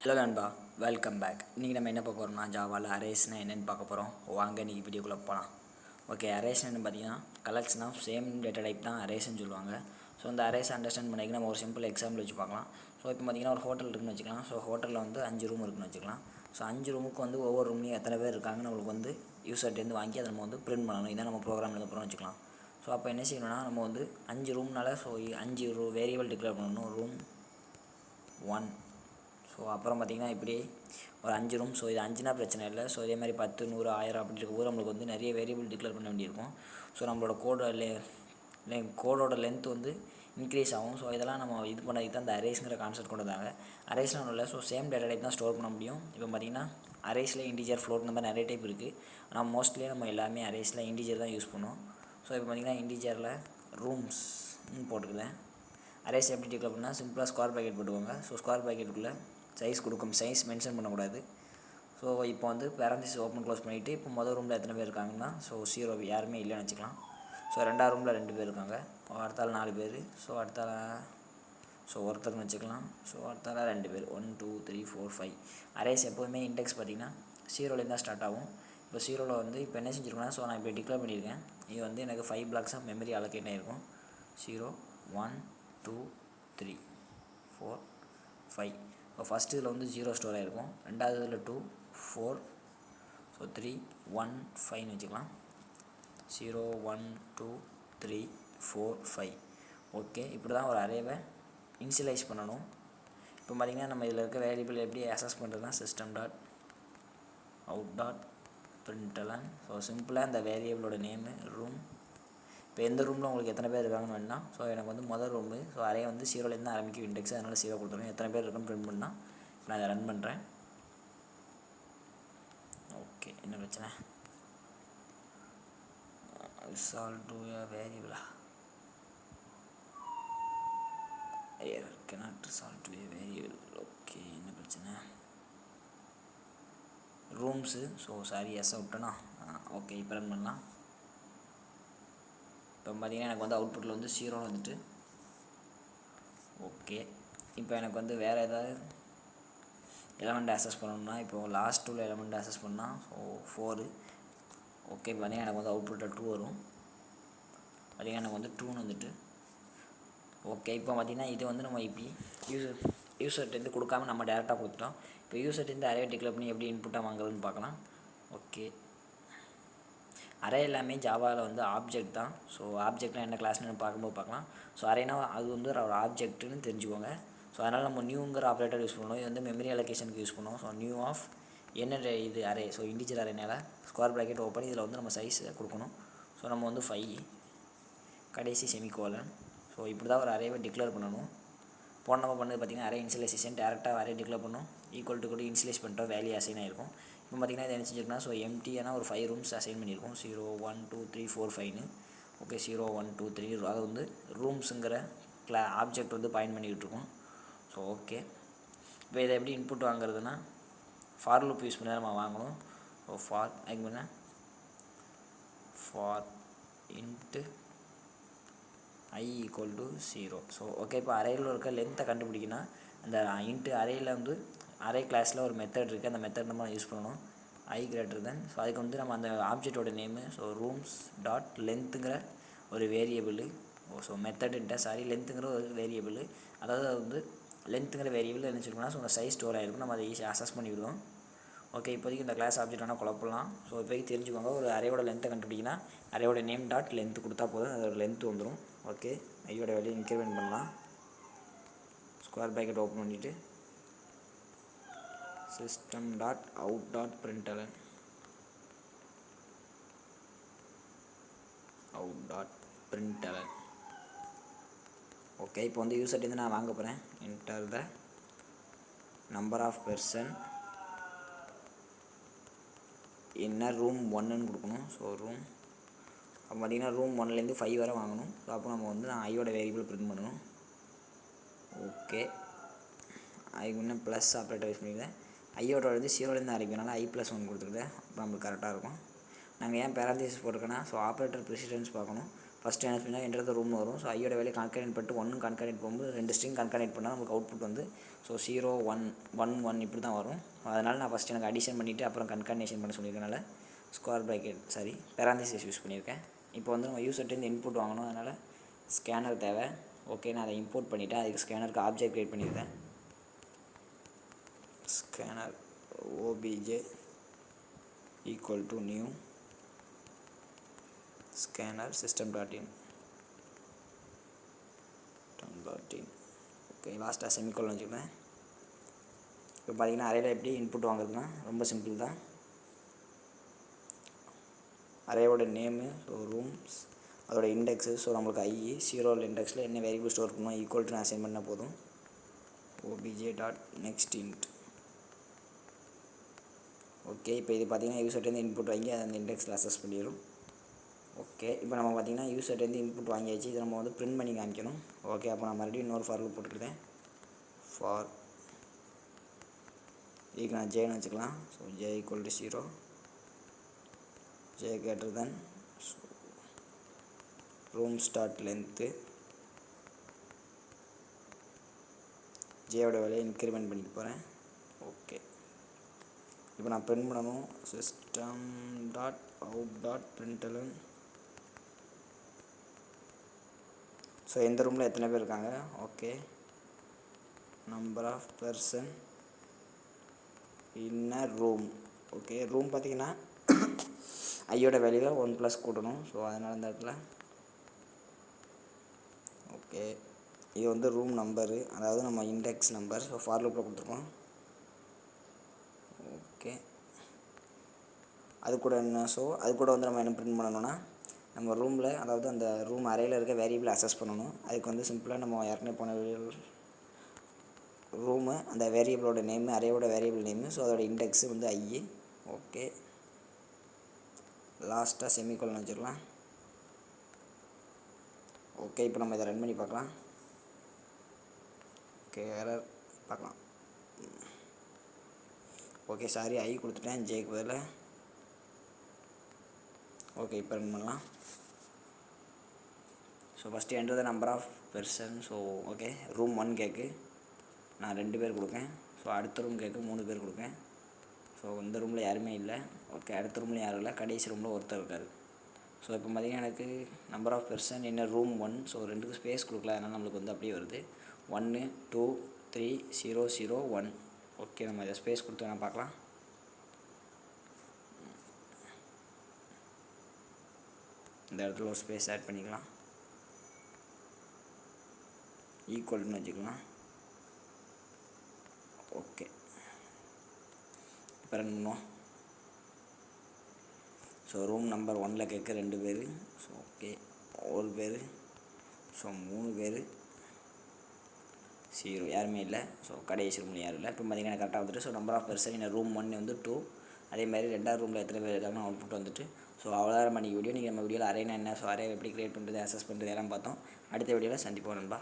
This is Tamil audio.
ஹலோ நண்பா, வெல்கம் பேக். இன்றைக்கி நம்ம என்ன பார்க்க போகிறோம்னா ஜாவாவில் அரேஸ்னால் என்னென்னு பார்க்க போகிறோம். வாங்க இன்றைக்கி வீடியோக்குள்ளே போகலாம். ஓகே, அரேஸ்னு பார்த்தீங்கன்னா collection of same data type தான் அரேஸ்ன்னு சொல்லுவாங்க. ஸோ இந்த அரேஸ் அண்டர்ஸ்டாண்ட் பண்ணிக்க நம்ம ஒரு சிம்பிள் எக்ஸாம்பிள் வச்சு பார்க்கலாம். ஸோ இப்போ பார்த்தீங்கன்னா ஒரு ஹோட்டல் இருக்குன்னு வச்சுக்கலாம். ஸோ ஹோட்டலில் வந்து 5 ரூம் இருக்குன்னு வச்சுக்கலாம். ஸோ 5 ரூமுக்கு வந்து ஒவ்வொரு ரூம்லையும் எத்தனை பேர் இருக்காங்கன்னு நம்மளுக்கு வந்து யூசர்ட்டேருந்து வாங்கி அதை நம்ம வந்து பிரிண்ட் பண்ணணும். இதான் நம்ம ப்ரோக்ராம் எழுத போகிறோம்னு வச்சுக்கலாம். ஸோ அப்போ என்ன செய்யணும்னா நம்ம வந்து 5 ரூம்னால ஸோ 5 வேரியபிள் டிக்ளேர் பண்ணணும். ரூம் 1. ஸோ அப்புறம் பார்த்திங்கன்னா இப்படி ஒரு 5 ரூம். ஸோ இது 5னா பிரச்சனை இல்லை. ஸோ இதே மாதிரி 10, 100, 1000 அப்படி இருக்கும்போது நம்மளுக்கு வந்து நிறைய வேரியபிள் டிக்ளேர் பண்ண வேண்டியிருக்கும். ஸோ நம்மளோட கோடோட லென்த் வந்து இன்க்ரீஸ் ஆகும். ஸோ இதெல்லாம் நம்ம இது பண்ணதுக்கு தான் இந்த அரேஸ்ங்கிற கான்செப்ட் கொண்டு வந்தாங்க. அரேஸ்னால் ஒன்றும் இல்லை, ஸோ சேம் டேட்டா டைப் தான் ஸ்டோர் பண்ண முடியும். இப்போ பார்த்திங்கன்னா அரேஸில் இன்டிஜர், ஃப்ளோட், இந்த மாதிரி நிறைய டைப் இருக்குது. ஆனால் மோஸ்ட்லி நம்ம எல்லாமே அரேஸில் இன்டிஜர் தான் யூஸ் பண்ணுவோம். ஸோ இப்போ பார்த்திங்கன்னா இன்டிஜரில் ரூம்ஸ்ன்னு போட்டுக்கிறேன். அரேஸ் எப்படி டிக்ளேர் பண்ணால் சிம்பிளாக ஸ்கொயர் ப்ராக்கெட் போட்டுக்கோங்க. ஸோ ஸ்கொயர் ப்ராக்கெட்டுக்குள்ளே சைஸ் கொடுக்கும், சைஸ் மென்ஷன் பண்ணக்கூடாது. ஸோ இப்போ வந்து பேரந்திஸ் ஓப்பன் க்ளோஸ் பண்ணிவிட்டு இப்போ மொதல் ரூமில் எத்தனை பேர் இருக்காங்கன்னா ஸோ 0 யாருமே இல்லைன்னு வச்சுக்கலாம். ஸோ ரெண்டாவது ரூமில் 2 பேர் இருக்காங்க. அடுத்தால 4 பேர். ஸோ அடுத்தால ஒருத்தர்னு வச்சுக்கலாம். ஸோ அடுத்தால 2 பேர். 1 2 3 4 5. அரேஸ் எப்போதுமே இண்டெக்ஸ் பார்த்திங்கன்னா 0லேருந்து தான் ஸ்டார்ட் ஆகும். இப்போ 0ல் வந்து இப்போ என்ன செஞ்சுருக்கேன்னா ஸோ நான் இப்போ டிக்ளேர் பண்ணியிருக்கேன். இது வந்து எனக்கு 5 blocks ஆஃப் மெமரி அலோகேட் ஆகிருக்கும். 0 1 2 3 4 5. இப்போ ஃபஸ்ட்டு இதில் வந்து 0 ஸ்டோர் ஆகிருக்கும். ரெண்டாவது இதில் 2 4. ஸோ 3 1 5ன்னு வச்சுக்கலாம். 0 1 2 3 4 5. ஓகே, இப்படி தான் ஒரு அரேவை இனிஷியலைஸ் பண்ணணும். இப்போ பார்த்திங்கன்னா நம்ம இதில் இருக்க வேரியபிள் எப்படி அசஸ் பண்ணுறதுனா system.out.println. ஸோ சிம்பிளாக இந்த வேரியபிளோட நேமு ரூம். இப்போ எந்த ரூமில் உங்களுக்கு எத்தனை பேர் இருக்காங்கன்னு வேணால் ஸோ எனக்கு வந்து மொதல் ரூமு. ஸோ அரே வந்து 0லேருந்து ஆரம்பிக்கும் இண்டெக்ஸ், அதனால் 0 கொடுத்துருவேன். எத்தனை பேர் இருக்குன்னு பிரிண்ட் பண்ணால் நான் அதை ரன் பண்ணுறேன். ஓகே, என்ன பிரச்சனை? ரிசால்வ் டு எ வேரியபிளா? Error cannot resolve to a variable. Okay, என்ன பிரச்சனை? ரூம்ஸு. ஸோ சாரி, எஸ் அவுட்டனா? ஓகே, இப்போ ரன் பண்ணலாம். இப்போ பார்த்திங்கன்னா எனக்கு வந்து அவுட்புட்டில் வந்து 0 வந்துட்டு. ஓகே, இப்போ எனக்கு வந்து வேறு ஏதாவது எலமெண்ட் ஆக்சஸ் பண்ணணும்னா இப்போது லாஸ்ட் உள்ள எலமெண்ட் ஆக்சஸ் பண்ணால் ஸோ 4. ஓகே, பார்த்திங்கன்னா எனக்கு வந்து அவுட்புட்டில் 2 வரும். பார்த்திங்கன்னா எனக்கு வந்து 2ன்னு வந்துட்டு. ஓகே, இப்போ பார்த்திங்கன்னா இது வந்து நம்ம இப்படி யூசர்ட்டேருந்து கொடுக்காம நம்ம டேரெக்டாக கொடுத்துட்டோம். இப்போ யூசர்ட்டேருந்து அரே டிக்ளேர் பண்ணி எப்படி இன்புட்டாக வாங்குறதுன்னு பார்க்கலாம். ஓகே, அரே எல்லாமே ஜாவாவில் வந்து ஆப்ஜெக்ட் தான். ஸோ ஆப்ஜெக்ட்லாம் என்ன கிளாஸ்னு பார்க்கும்போது பார்க்கலாம். ஸோ அரேனா அது வந்து ஒரு ஆப்ஜெக்ட்டுன்னு தெரிஞ்சுக்கோங்க. ஸோ அதனால் நம்ம நியூங்கிற ஆப்ரேட்டர் யூஸ் பண்ணுவோம். இது வந்து மெமரி அலோகேஷனுக்கு யூஸ் பண்ணுவோம். ஸோ நியூ ஆஃப் என்ன இது அரே. ஸோ இன்டிஜர் அரேனால ஸ்கொயர் ப்ராக்கெட் ஓப்பன், இதில் வந்து நம்ம சைஸ் கொடுக்கணும். ஸோ நம்ம வந்து 5 கடைசி செமிகோலன். ஸோ இப்படி தான் ஒரு அரேவை டிக்ளேர் பண்ணணும். போன நம்ம பண்ணது பார்த்திங்கன்னா அரே இனிஷியலைசேஷன் டேரெக்டாக அரே டிக்ளேர் பண்ணணும். ஈக்குவல் டு கூட இனிஷியலைஸ் பண்ணிட்டோம், வேல்யூ அசைன் ஆகிருக்கும். இப்போ பார்த்திங்கன்னா இது என்ன செஞ்சுருக்குன்னா ஸோ எம்டியான ஒரு 5 ரூம்ஸ் அசைன் பண்ணியிருக்கோம். 0 1 2 3 4 5ன்னு. ஓகே, 0 1 2 3 அதை வந்து ரூம்ஸுங்கிற ஆப்ஜெக்ட் வந்து பாயிண்ட் பண்ணிக்கிட்டு இருக்கோம். ஸோ ஓகே, இப்போ இதை எப்படி இன்புட் வாங்குறதுன்னா ஃபார் லூப் யூஸ் பண்ணி தான் நம்ம வாங்கணும். So for into i equal to 0. So okay, இப்போ அரேயில் இருக்க லென்த்தை கண்டுபிடிக்கணும். அந்த இன்ட்டு அரேயில் வந்து அரே கிளாஸில் ஒரு மெத்தட் இருக்குது. அந்த மெத்தட் நம்ம யூஸ் பண்ணணும். i greater than. ஸோ அதுக்கு வந்து நம்ம அந்த ஆப்ஜெக்டோட நேமு ஸோ ரூம்ஸ் டாட் லென்த்துங்கிற ஒரு வேரியபிள். ஸோ லென்த்துங்கிற ஒரு வேரியபிள். அதாவது அது வந்து லென்த்துங்கிற வேரியபிள் என்ன சொல்லணும்னா ஸோ சைஸ் ஸ்டோர் ஆகிருக்கும். நம்ம அதை ஈஸியாக அசஸ் பண்ணிவிடுவோம். ஓகே, இப்போதைக்கு இந்த கிளாஸ் ஆப்ஜெக்ட் ஆனால் குழப்பலாம். ஸோ இப்போதைக்கு தெரிஞ்சுக்கோங்க, ஒரு அரேயோட லென்த்தை கண்டுபிடிக்கினா அரேயோட நேம் டாட் லென்த்து கொடுத்தா போதும், அதோட லென்த் வந்துடும். ஓகே, ஐயோட வேல்யூ இன்க்ரிமெண்ட் பண்ணலாம். ஸ்கொயர் ப்ராக்கெட் ஓப்பன் பண்ணிவிட்டு system.out.println ஓகே, இப்போ வந்து யூசர்ட்டேருந்து நான் வாங்க போகிறேன். Enter the number of person என்ன ரூம் 1ன்னு கொடுக்கணும். ஸோ ரூம் அப்போ பார்த்திங்கன்னா ரூம் 1லேருந்து 5 வரை வாங்கணும். ஸோ அப்போ நம்ம வந்து நான் ஐயோட வேரியபிள் பிரிண்ட் பண்ணணும். ஓகே, ஐக்கு இன்னும் ப்ளஸ் ஆப்ரேட்டர் யூஸ் பண்ணிக்கிறேன். ஐயோட வந்து 0லேருந்து ஆரம்பிக்கனால i+1 கொடுத்துருக்கேன். அப்போ நம்மளுக்கு கரெக்டாக இருக்கும். நாங்கள் ஏன் பேராந்தீசிஸ் போட்டிருக்கேன்னா ஸோ ஆப்ரேட்டர் ப்ரெசிடென்ஸ் பார்க்கணும். ஃபஸ்ட்டு என்ன பண்ணால் என்ட்ரு த ரூம்னு வரும். ஸோ ஐயோட வேலையை கான்கானேட் பண்ணிட்டு 1 கான்கானேட் பண்ணும்போது 2 ஸ்ட்ரிங் கான்கானேட் பண்ணால் நமக்கு அவுட்புட் வந்து ஸோ 0 1 1 1 இப்படி தான் வரும். அதனால் நான் ஃபஸ்ட்டு எனக்கு அடிஷன் பண்ணிவிட்டு அப்புறம் கன்கானேஷன் பண்ண சொல்லியிருக்கனால ஸ்கொயர் ப்ராக்கெட் பேராந்திசிஸ் யூஸ் பண்ணியிருக்கேன். இப்போ வந்து நம்ம யூசர்ட்டேருந்து இன்புட் வாங்கணும், அதனால் ஸ்கேனர் தேவை. ஓகே, நான் அதை இம்போர்ட் பண்ணிவிட்டேன். அதுக்கு ஸ்கேனருக்கு ஆப்ஜெக்ட் க்ரியேட் பண்ணியிருக்கேன். Scanner obj equal to new scanner system.in. Okay, லாஸ்ட்டாக செமிகோலன் வச்சுக்கிறேன். இப்போ பார்த்தீங்கன்னா அரேயில் எப்படி இன்புட் வாங்குறதுனா ரொம்ப சிம்பிள் தான். அரேவோட நேமு, ஸோ ரூம்ஸ், அதோட இண்டெக்ஸு, ஸோ நம்மளுக்கு I0 இண்டெக்ஸில் என்ன வேரியபிள் ஸ்டோர் பண்ணணும் ஈக்குவல் டு அசைன் பண்ணால் போதும். obj.nextInt. ஓகே, இப்போ இது பார்த்தீங்கன்னா யூசர்ட்டேருந்து இன்புட் வாங்கி அதை அந்த இண்டெக்ஸில் அசஸ் பண்ணிடும். ஓகே, இப்போ நம்ம பார்த்தீங்கன்னா யூசர்ட்டேருந்து இன்புட் வாங்கியாச்சு. இதை நம்ம வந்து பிரிண்ட் பண்ணி காமிக்கணும். ஓகே, அப்போ நான் மறுபடியும் இன்னொரு ஃபார் லூப் போட்டுக்கிட்டேன். ஃபார் இதுக்கு நான் ஜேன்னு வச்சுக்கலாம். So J equal to 0, J greater than room start length, ஜேயோட வேலையை இன்க்ரிமெண்ட் பண்ணிட்டு போகிறேன். ஓகே, இப்போ நான் பிரிண்ட் பண்ணணும். system.out.println. ஸோ எந்த ரூமில் எத்தனை பேர் இருக்காங்க. Okay, number of person in a room. Okay, room பார்த்தீங்கன்னா ஐயோட வேல்யூவில் 1+ கூட்டணும். ஸோ அதனால் இந்த இடத்துல ஓகே, இது வந்து ரூம் நம்பரு, அதாவது நம்ம இண்டெக்ஸ் நம்பர். ஸோ ஃபார் லூப்பில் கொடுத்துருக்கோம். ஓகே, அது கூட என்ன, ஸோ அது கூட வந்து நம்ம என்ன பிரிண்ட் பண்ணணும்னா நம்ம ரூமில், அதாவது அந்த ரூம் அரேயில் இருக்க வேரியபிள் அசஸ் பண்ணணும். அதுக்கு வந்து சிம்பிளாக நம்ம ஏற்கனவே போன ரூமு, அந்த வேரியபிளோட நேமு, அரேயோட வேரியபிள் நேமு, ஸோ அதோட இண்டெக்ஸு வந்து I. ஓகே, லாஸ்ட்டாக செமிகோலன் வச்சுக்கலாம். ஓகே, இப்போ நம்ம இதை ரன் பண்ணி பார்க்கலாம். ஓகே, எரர் பார்க்கலாம். ஓகே, சாரி, I கொடுத்துட்டேன் ஜேக்கு பதில். ஓகே, இப்போ ரன் பண்ணலாம். So first enter the number of person. So okay, room 1 கேட்கு நான் 2 பேர் கொடுக்கேன். ஸோ அடுத்த ரூம் கேட்கு 3 பேர் கொடுக்கேன். ஸோ இந்த ரூமில் யாருமே இல்லை. ஓகே, அடுத்த ரூமில் யாரும் இல்லை, கடைசி ரூமில் ஒருத்தர் இருக்கார். ஸோ இப்போ பார்த்திங்கன்னா எனக்கு நம்பர் ஆஃப் பெர்சன் என்ன ரூம் 1. ஸோ 2க்கு ஸ்பேஸ் கொடுக்கல, அதனால் நம்மளுக்கு வந்து அப்படியே வருது 1 2 3 0 0 1. ஓகே, நம்ம இதை ஸ்பேஸ் கொடுத்து வேணால் பார்க்கலாம். இந்த இடத்துல ஒரு ஸ்பேஸ் ஆட் பண்ணிக்கலாம், ஈக்குவல்னு வச்சுக்கலாம். ஓகே, இப்போ ரன் பண்ணுவோம். ஸோ ரூம் நம்பர் 1ல் கேட்க 2 பேர். ஸோ ஓகே, 1 பேர். ஸோ 3 பேர், 0 யாருமே இல்லை. ஸோ கடைசி ரூமில் யாரும் இல்லை. இப்போ பார்த்திங்கன்னா கரெக்டாக வந்துட்டு. ஸோ நம்பர் ஆஃப் பெர்சன் இந்த ரூம் 1 வந்து 2. அதே மாதிரி 2வது ரூமில் எத்தனை பேர் இருக்காங்கன்னு அவுட்புட் வந்துட்டு. ஸோ அவ்வளோதான் நம்ம வீடியோ. நீங்கள் நம்ம வீடியோவில் அரேனா என்ன, ஸோ அரே எப்படி கிரியேட் பண்ணுறது, அசஸ் பண்ணுறது எல்லாம் பார்த்தோம். அடுத்த வீடியோவில் சந்திப்போம் நண்பா.